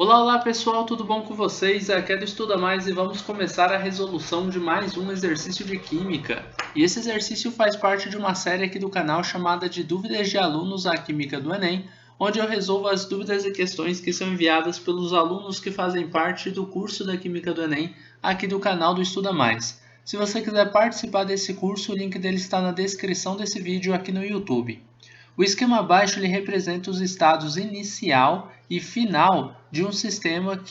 Olá, olá pessoal, tudo bom com vocês? Aqui é do Estuda Mais e vamos começar a resolução de mais um exercício de Química. E esse exercício faz parte de uma série aqui do canal chamada de Dúvidas de Alunos à Química do Enem, onde eu resolvo as dúvidas e questões que são enviadas pelos alunos que fazem parte do curso da Química do Enem aqui do canal do Estuda Mais. Se você quiser participar desse curso, o link dele está na descrição desse vídeo aqui no YouTube. O esquema abaixo ele representa os estados inicial e final de um sistema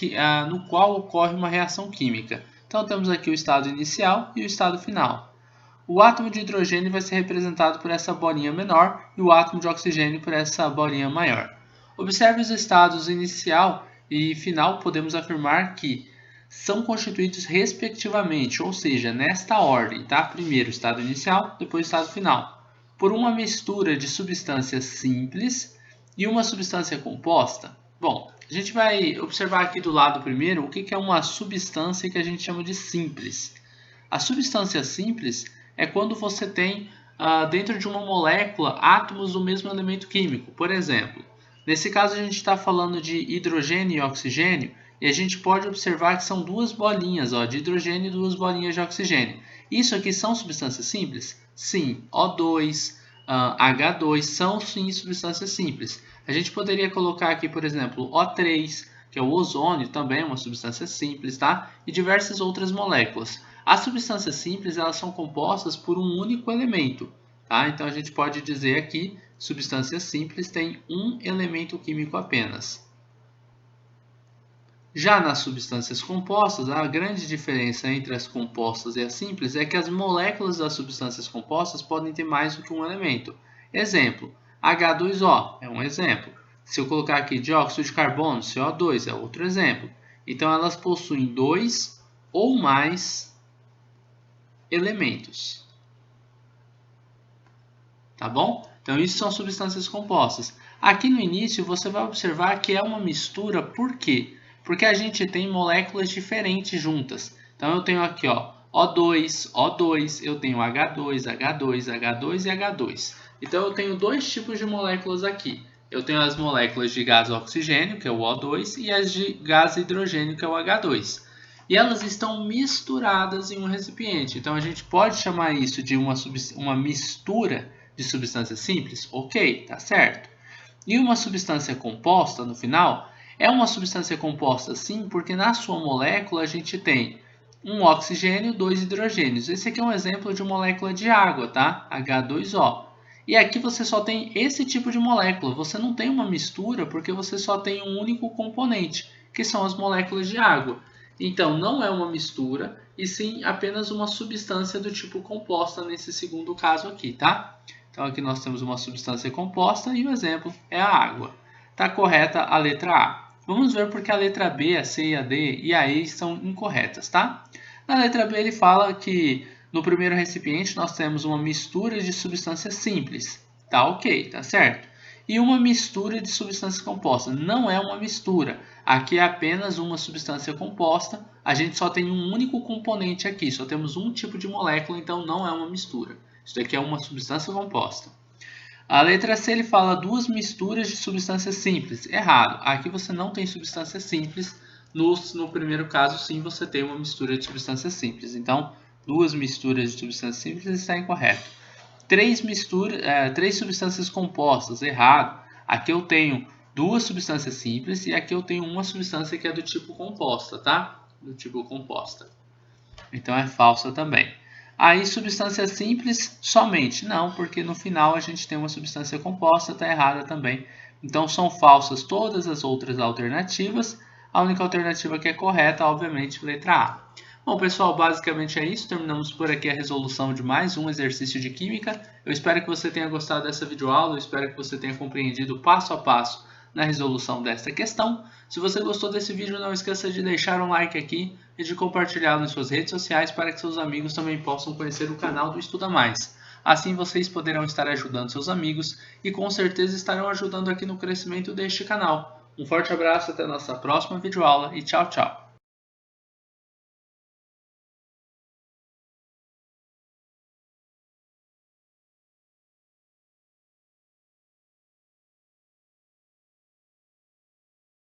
no qual ocorre uma reação química. Então temos aqui o estado inicial e o estado final. O átomo de hidrogênio vai ser representado por essa bolinha menor e o átomo de oxigênio por essa bolinha maior. Observe os estados inicial e final, podemos afirmar que são constituídos respectivamente, ou seja, nesta ordem, tá? Primeiro o estado inicial, depois o estado final, por uma mistura de substâncias simples e uma substância composta. Bom, a gente vai observar aqui do lado primeiro o que é uma substância que a gente chama de simples. A substância simples é quando você tem dentro de uma molécula átomos do mesmo elemento químico. Por exemplo, nesse caso a gente está falando de hidrogênio e oxigênio, e a gente pode observar que são duas bolinhas de hidrogênio e duas bolinhas de oxigênio. Isso aqui são substâncias simples? Sim, O2, H2 são sim substâncias simples. A gente poderia colocar aqui, por exemplo, O3, que é o ozônio, também é uma substância simples, tá? E diversas outras moléculas. As substâncias simples elas são compostas por um único elemento, tá? Então a gente pode dizer aqui, substâncias simples têm um elemento químico apenas. Já nas substâncias compostas, a grande diferença entre as compostas e as simples é que as moléculas das substâncias compostas podem ter mais do que um elemento. Exemplo, H2O é um exemplo. Se eu colocar aqui dióxido de carbono, CO2 é outro exemplo. Então elas possuem dois ou mais elementos. Tá bom? Então isso são substâncias compostas. Aqui no início você vai observar que é uma mistura, por quê? Porque a gente tem moléculas diferentes juntas. Então eu tenho aqui O2, O2, eu tenho H2, H2, H2 e H2. Então eu tenho dois tipos de moléculas aqui. Eu tenho as moléculas de gás oxigênio, que é o O2, e as de gás hidrogênio, que é o H2. E elas estão misturadas em um recipiente. Então a gente pode chamar isso de uma mistura de substâncias simples? Ok, tá certo. E uma substância composta, no final, é uma substância composta sim, porque na sua molécula a gente tem um oxigênio e dois hidrogênios. Esse aqui é um exemplo de molécula de água, tá? H2O. E aqui você só tem esse tipo de molécula. Você não tem uma mistura porque você só tem um único componente, que são as moléculas de água. Então não é uma mistura, e sim apenas uma substância do tipo composta nesse segundo caso aqui, tá? Então aqui nós temos uma substância composta e o exemplo é a água. Está correta a letra A. Vamos ver porque a letra B, a C, a D e a E são incorretas, tá? Na letra B ele fala que no primeiro recipiente nós temos uma mistura de substâncias simples. Tá ok, tá certo? E uma mistura de substâncias compostas. Não é uma mistura. Aqui é apenas uma substância composta. A gente só tem um único componente aqui. Só temos um tipo de molécula, então não é uma mistura. Isso aqui é uma substância composta. A letra C ele fala duas misturas de substâncias simples. Errado. Aqui você não tem substâncias simples. No primeiro caso, sim, você tem uma mistura de substâncias simples. Então, duas misturas de substâncias simples está incorreto. Três substâncias compostas. Errado. Aqui eu tenho duas substâncias simples e aqui eu tenho uma substância que é do tipo composta, tá? Do tipo composta. Então é falsa também. Aí substância simples somente. Não, porque no final a gente tem uma substância composta, está errada também. Então são falsas todas as outras alternativas. A única alternativa que é correta, obviamente, letra A. Bom, pessoal, basicamente é isso. Terminamos por aqui a resolução de mais um exercício de Química. Eu espero que você tenha gostado dessa videoaula. Eu espero que você tenha compreendido passo a passo na resolução desta questão. Se você gostou desse vídeo, não esqueça de deixar um like aqui e de compartilhar nas suas redes sociais para que seus amigos também possam conhecer o canal do Estuda Mais. Assim vocês poderão estar ajudando seus amigos e com certeza estarão ajudando aqui no crescimento deste canal. Um forte abraço, até a nossa próxima videoaula e tchau, tchau!